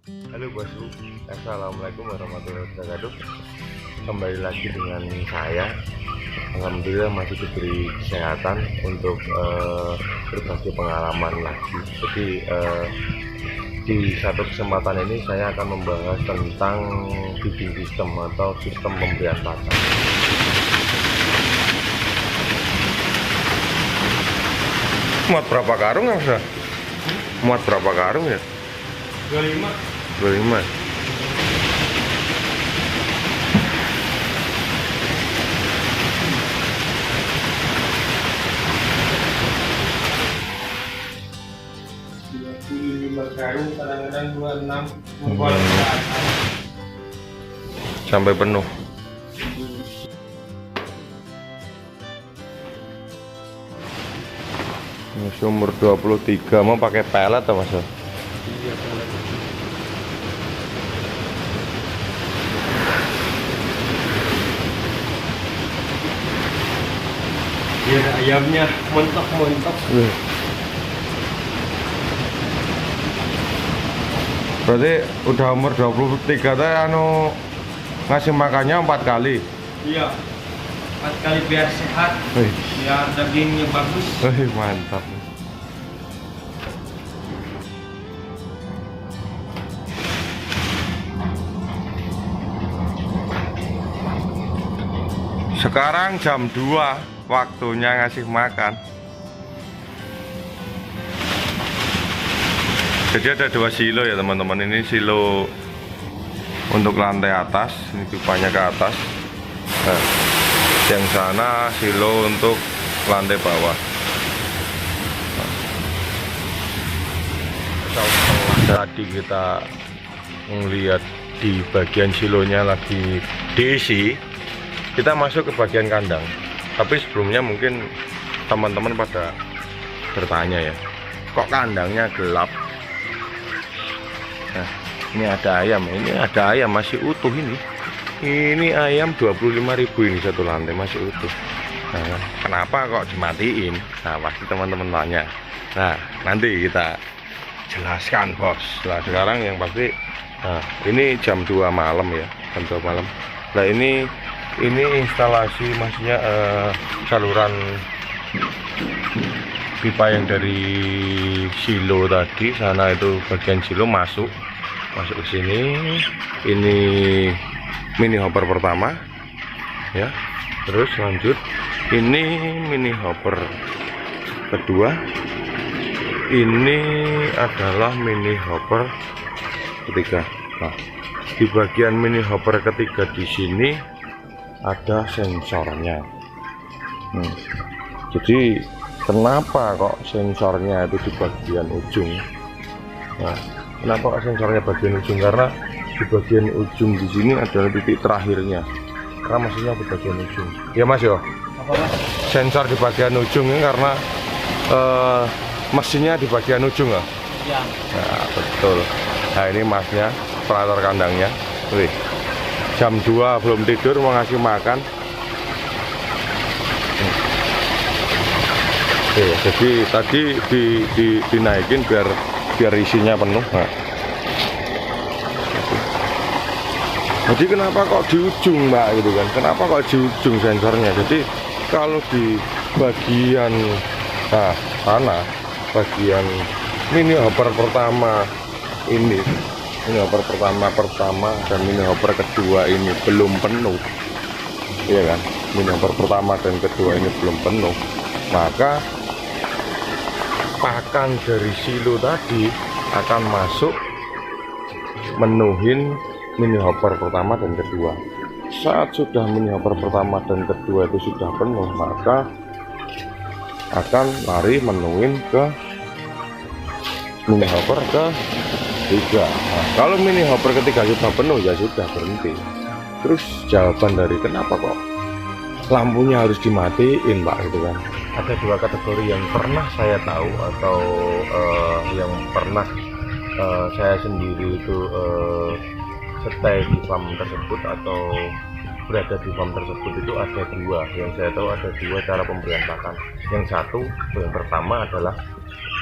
Halo bosku, assalamualaikum warahmatullahi wabarakatuh. Kembali lagi dengan saya. Alhamdulillah masih diberi kesehatan untuk berbagi pengalaman lagi. Jadi di satu kesempatan ini saya akan membahas tentang bidding system atau sistem pemberian pakan. Muat berapa karung ya, Mas? Muat berapa karung ya? 25. 25. Karung, kadang-kadang 26 Sampai penuh. Ini umur 23 mau pakai pelet atau Mas? Biar ayamnya montok-montok. Berarti udah umur 23 teh ngasih makannya 4 kali. Iya, 4 kali biar sehat, biar dagingnya bagus. Mantap. Sekarang jam 2, waktunya ngasih makan. Jadi ada 2 silo ya teman-teman. Ini silo untuk lantai atas, ini pipanya ke atas. Nah, yang sana silo untuk lantai bawah. Tadi kita melihat di bagian silonya lagi diisi, kita masuk ke bagian kandang. Tapi sebelumnya mungkin teman-teman pada bertanya ya, kok kandangnya gelap? Nah, ini ada ayam masih utuh ini. Ini ayam 25.000 ini satu lantai masih utuh. Nah, kenapa kok dimatiin? Nah, pasti teman-teman tanya. Nah, nanti kita jelaskan, bos. Nah, sekarang yang pasti, nah, ini jam 2 malam ya, jam 2 malam. Nah, ini instalasi maksudnya saluran pipa yang dari silo tadi sana, itu bagian silo masuk ke sini. Ini mini hopper pertama ya, terus lanjut ini mini hopper kedua, ini adalah mini hopper ketiga. Nah, di bagian mini hopper ketiga di sini ada sensornya. Jadi kenapa kok sensornya itu di bagian ujung? Nah, kenapa kok sensornya bagian ujung? Karena di bagian ujung di sini adalah titik terakhirnya. Karena maksudnya di bagian ujung. Ya Mas yo. Apa Mas? Sensor di bagian ujung ini karena mesinnya di bagian ujung ya. Iya. Nah, betul. Nah, ini masnya, operator kandangnya. Wih. Jam 2 belum tidur mau ngasih makan. Oke, jadi tadi dinaikin biar isinya penuh. Nah. Jadi kenapa kok di ujung, Mbak, gitu kan? Kenapa kok di ujung sensornya? Jadi kalau di bagian sana, bagian mini hopper pertama ini, mini hopper pertama dan mini hopper kedua ini belum penuh, iya kan? Mini hopper pertama dan kedua ini belum penuh, maka pakan dari silo tadi akan masuk menuhin mini hopper pertama dan kedua. Saat sudah mini hopper pertama dan kedua itu sudah penuh, maka akan lari menuhin ke mini hopper ketiga. Nah, kalau mini hopper ketiga sudah penuh, ya sudah berhenti. Terus jawaban dari kenapa kok lampunya harus dimatiin, Pak, gitu kan? Ada 2 kategori yang pernah saya tahu atau yang pernah saya sendiri itu stay di farm tersebut atau berada di farm tersebut. Itu ada 2 yang saya tahu, ada 2 cara pemberian pakan. Yang pertama adalah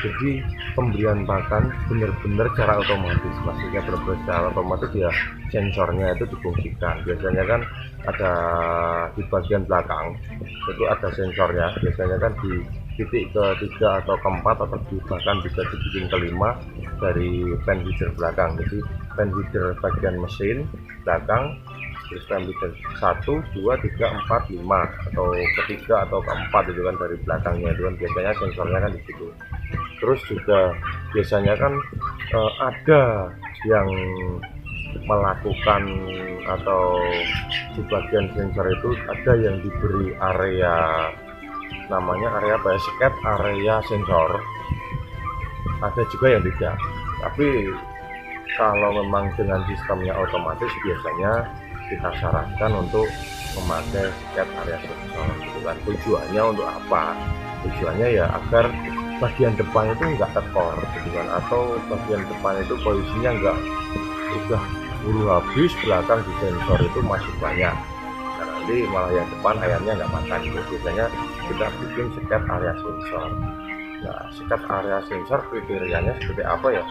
Jadi pemberian pakan benar-benar secara otomatis, maksudnya benar-benar secara otomatis ya, sensornya itu difungsikan. Biasanya kan ada di bagian belakang itu ada sensornya, biasanya kan di titik ketiga atau keempat atau bahkan bisa dibikin kelima dari fan feeder belakang. Jadi fan feeder bagian mesin belakang, terus fan feeder 1, 2, 3, 4, 5 atau ketiga atau keempat itu kan dari belakangnya itu kan biasanya sensornya kan di situ. Terus juga biasanya kan ada yang melakukan atau di bagian sensor itu ada yang diberi area, namanya area apa ya, sket area sensor, ada juga yang tidak. Tapi kalau memang dengan sistemnya otomatis biasanya kita sarankan untuk memakai sket area sensor gitu kan. Tujuannya untuk apa? Tujuannya ya agar bagian depan itu enggak tekor gitu kan, atau bagian depan itu posisinya enggak udah buru habis, belakang di sensor itu masih banyak, nah, nanti malah yang depan ayamnya nggak makan. Itu biasanya kita bikin sket area sensor. Nah, sket area sensor kriterianya seperti apa ya?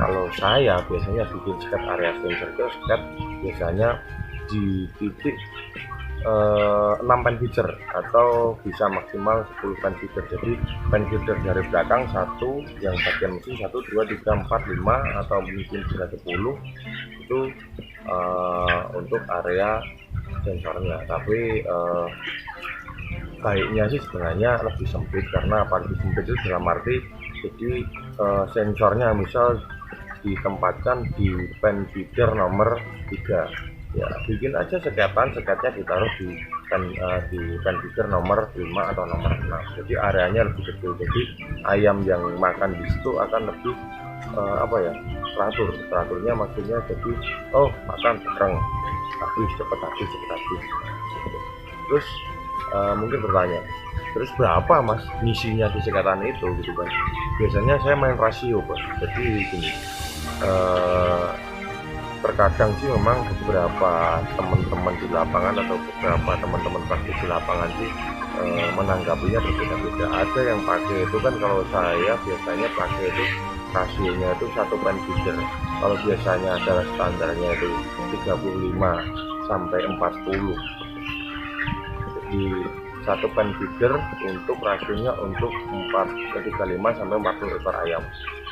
Kalau saya biasanya bikin sket area sensor itu sket biasanya di titik 6 fan feeder atau bisa maksimal 10 fan feeder. Jadi fan feeder dari belakang 1, yang bagian mesin 1, 2, 3, 4, 5 atau mungkin bisa 10 itu untuk area sensornya. Tapi baiknya sih sebenarnya lebih sempit, karena apa lebih sempit itu dalam arti jadi sensornya misal ditempatkan di fan feeder nomor 3 ya, bikin aja sekatnya ditaruh di fan feeder nomor 5 atau nomor 6, jadi areanya lebih kecil. Jadi ayam yang makan di situ akan lebih teraturnya maksudnya, jadi makan bareng, cepet habis. Terus mungkin bertanya, terus berapa mas misinya di sekatan itu gitu kan? Biasanya saya main rasio bos. Jadi gini, terkadang sih memang beberapa teman-teman di lapangan atau beberapa teman-teman praktis di lapangan sih menanggapinya berbeda-beda. Ada yang pakai itu kan, kalau saya biasanya pakai itu rasionya itu 1 fan feeder. Kalau biasanya adalah standarnya itu 35 sampai 40. Jadi 1 fan feeder untuk rasionya untuk 35 sampai 40 ekor ayam.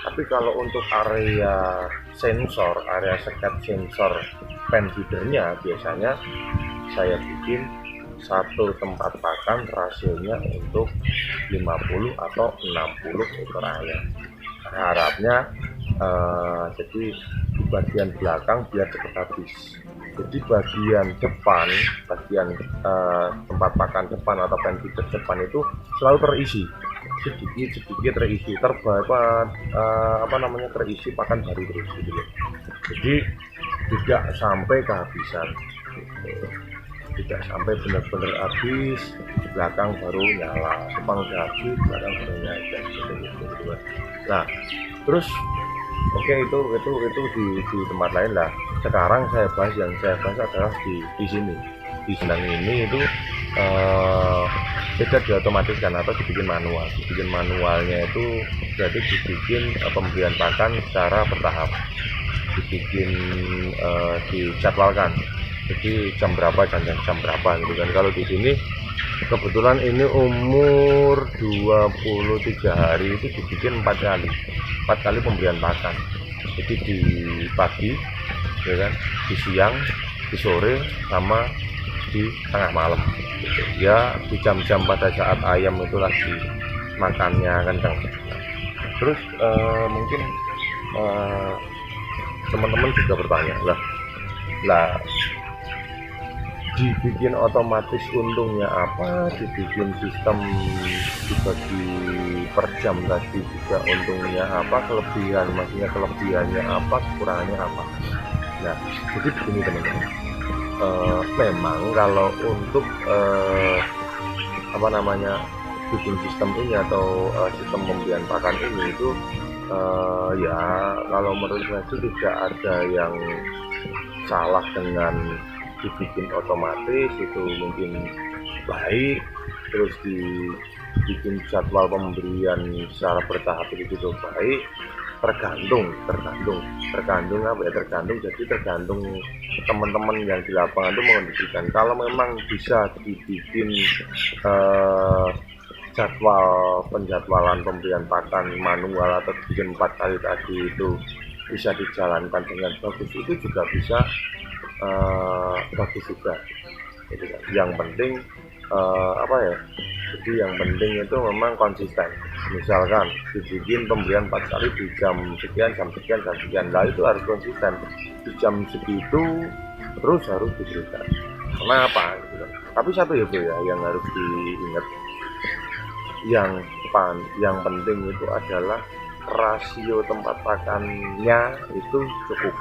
Tapi kalau untuk area sensor, area seket sensor fan feedernya biasanya saya bikin 1 tempat pakan rasionya untuk 50 atau 60 ekor ayam. Harapnya jadi di bagian belakang biar cepat habis. Jadi bagian depan, bagian tempat pakan depan atau fan feeder depan itu selalu terisi, sedikit terisi, terisi pakan baru terus gitu loh. Jadi tidak sampai kehabisan gitu. Tidak sampai benar-benar habis, di belakang baru nyala, depan udah habis, belakang baru nyala gitu. Nah, terus oke, itu di tempat lain lah. Sekarang yang saya bahas adalah di sini, di Senang ini itu tidak diotomatiskan atau dibikin manual. Dibikin manualnya itu berarti dibikin pemberian pakan secara bertahap, dibikin dijadwalkan. Jadi jam berapa dan jam berapa gitu kan. Kalau di sini kebetulan ini umur 23 hari itu dibikin 4 kali pemberian pakan. Jadi di pagi ya kan, di siang, di sore, sama di tengah malam gitu. Ya di jam-jam pada saat ayam itu lagi makannya kencang. Terus mungkin teman-teman juga bertanya lah dibikin otomatis untungnya apa, dibikin sistem dibagi per jam tadi juga untungnya apa, maksudnya kelebihannya apa, kekurangannya apa. Nah, jadi begini teman-teman, memang kalau untuk bikin sistem ini atau sistem pemberian pakan ini itu ya kalau menurut saya itu tidak ada yang salah dengan dibikin otomatis, itu mungkin baik. Terus bikin jadwal pemberian secara bertahap itu juga baik, tergantung apa ya, jadi tergantung teman-teman yang di lapangan itu mengendalikan. Kalau memang bisa dibikin jadwal penjadwalan pemberian pakan manual atau bikin 4 kali tadi itu bisa dijalankan dengan bagus, itu juga bisa bagus juga gitu kan. Yang penting apa ya, jadi yang penting itu memang konsisten. Misalkan dibikin pemberian 4 kali di jam sekian, nah itu harus konsisten di jam segitu, terus harus diberikan. Kenapa gitu kan. Tapi satu ya Bu ya, yang harus diingat, yang penting itu adalah rasio tempat pakannya itu cukup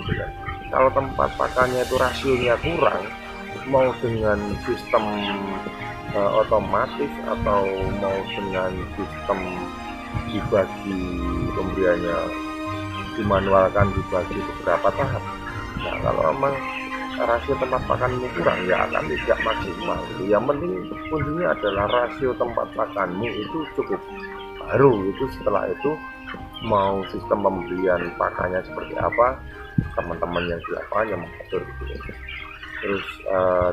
gitu kan. Kalau tempat pakannya itu rasionya kurang, mau dengan sistem otomatis atau mau dengan sistem dibagi pemberiannya dimanualkan, dibagi beberapa tahap. Nah, kalau memang rasio tempat pakanmu kurang, ya akan tidak maksimal gitu. Yang penting kuncinya adalah rasio tempat pakanmu itu cukup, baru itu setelah itu mau sistem pemberian pakannya seperti apa, teman-teman yang di lapangan yang mengatur gitu.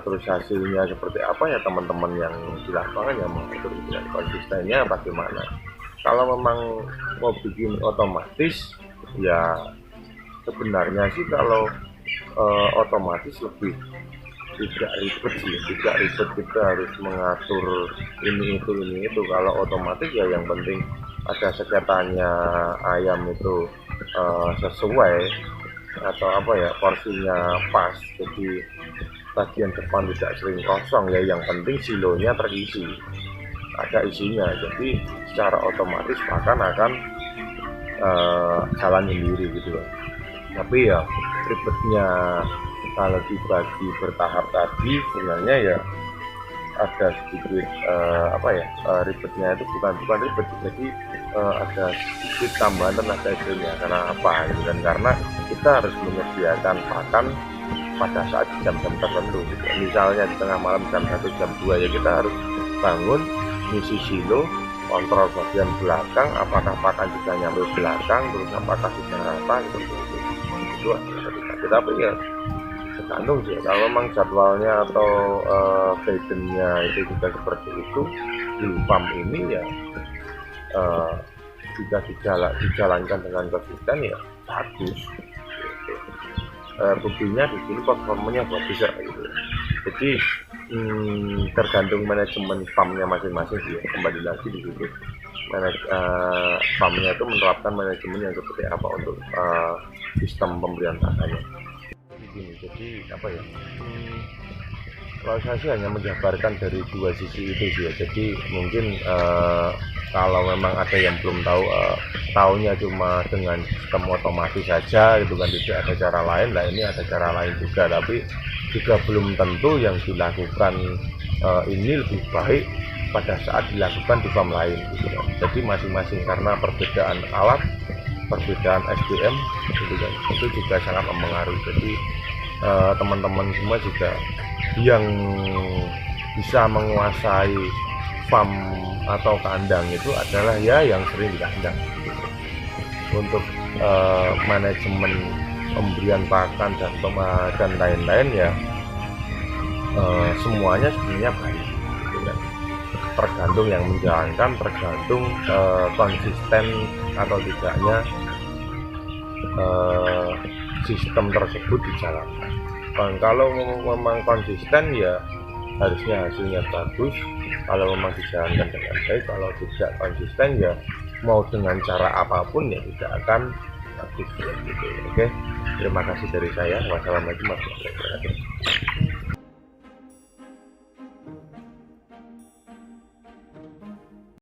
Terus hasilnya seperti apa ya teman-teman yang di lapangan yang mengatur gitu. Dan konsistennya bagaimana. Kalau memang mau bikin otomatis, ya sebenarnya sih kalau otomatis lebih tidak ribet sih, tidak ribet kita harus mengatur ini itu. Kalau otomatis ya yang penting ada sekitarnya ayam itu sesuai atau apa ya, porsinya pas, jadi bagian depan tidak sering kosong ya, yang penting silonya terisi, ada isinya, jadi secara otomatis pakan akan jalan sendiri gitu loh. Tapi ya ribetnya kalau dibagi bertahap tadi sebenarnya ya ada sedikit ribetnya itu bukan ribet, jadi ada sedikit tambahan tenaga kerja. Karena apa gitu kan, karena kita harus menyediakan pakan pada saat jam-jam tertentu gitu. Misalnya di tengah malam jam 1, jam 2 ya kita harus bangun, ngisi silo, kontrol bagian belakang apakah pakan sudah nyampe belakang, terus apakah sudah rata gitu. Itu tapi ya tergantung sih, kalau memang jadwalnya atau guidance-nya itu juga seperti itu di farm ini ya, jika dijalankan dengan konsisten ya bagus gitu. Buktinya di sini performanya bagus ya gitu. Jadi tergantung manajemen farmnya masing-masing sih ya. Kembali lagi di situ farmnya itu menerapkan manajemen yang seperti apa untuk sistem pemberian pakannya. Jadi apa ya, kalau saya sih hanya menjabarkan dari dua sisi itu sih ya. Jadi mungkin kalau memang ada yang belum tahu, taunya cuma dengan sistem otomatis saja gitu kan, tidak ada cara lain. Nah ini ada cara lain juga, tapi juga belum tentu yang dilakukan ini lebih baik pada saat dilakukan di farm lain gitu kan. Jadi masing-masing, karena perbedaan alat, perbedaan SDM gitu kan, itu juga sangat mempengaruhi. Jadi teman-teman semua juga yang bisa menguasai farm atau kandang itu adalah ya yang sering di kandang gitu. Untuk manajemen pemberian pakan dan lain-lain ya semuanya sebenarnya baik gitu kan. Tergantung yang menjalankan, tergantung konsisten atau tidaknya sistem tersebut dijalankan. Kalau memang konsisten ya harusnya hasilnya bagus. Kalau memang dijalankan dengan baik, kalau tidak konsisten ya mau dengan cara apapun ya tidak akan bagus gitu. Oke, terima kasih dari saya. Wassalamualaikum warahmatullahi wabarakatuh.